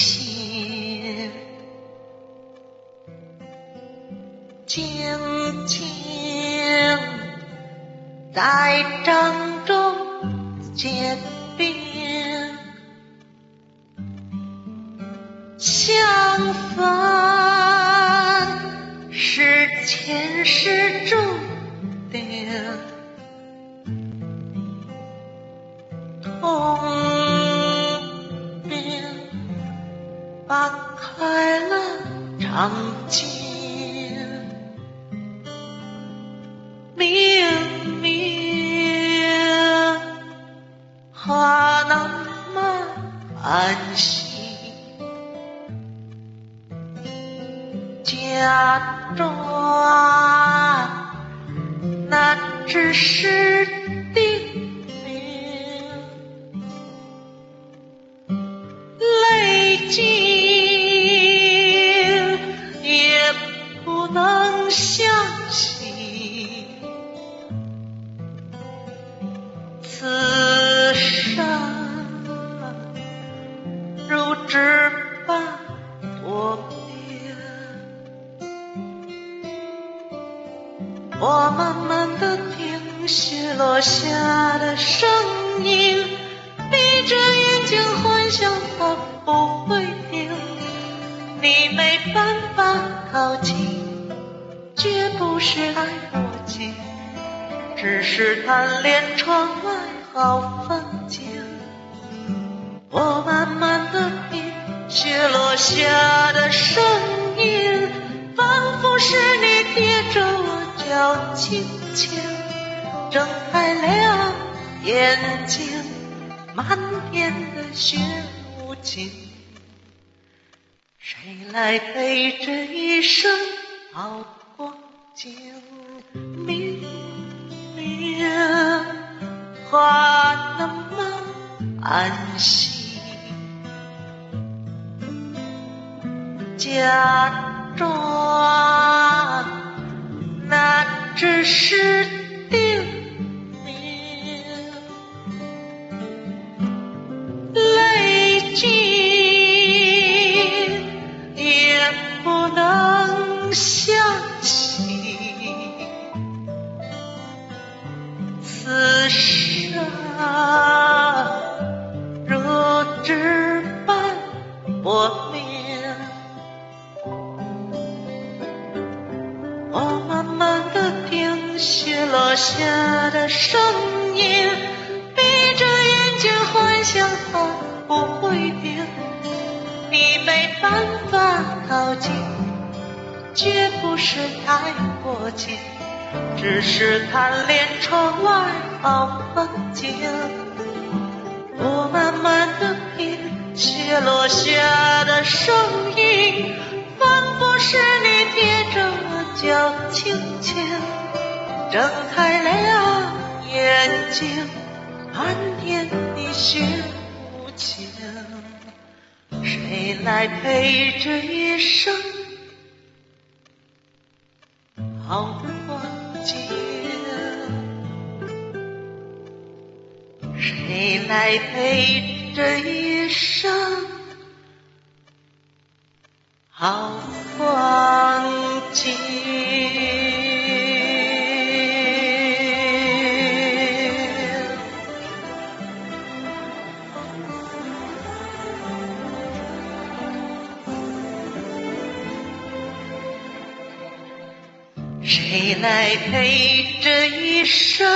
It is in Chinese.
心，静静在掌中结冰，相逢是前世注定，痛并把开了场景，明明话那么安心，假装那只是定命，泪尽也不能相信，此生如纸般多变。我慢慢地听雪落下的声音，闭着眼睛幻想它不会停，你没办法靠近，绝不是爱过近，只是贪恋窗外好风景。我慢慢地听雪落下的声音，仿佛是你贴着我脚轻轻，睁开了眼睛，漫天的雪无尽，谁来陪这一生好光景？明明话那么安心，假装那只是定命，泪尽也不能相信，此生如纸般薄命。我慢慢地听雪落下的声音，闭着眼睛幻想它不会停，你没办法靠近，绝不是太过近，只是贪恋窗外好风景。我慢慢地听雪落下的声音，仿佛是你贴着我脚轻轻，睁开了眼睛，漫天的雪无情，谁来陪这一生好光景？谁来陪这一生好光景？谁来陪这一生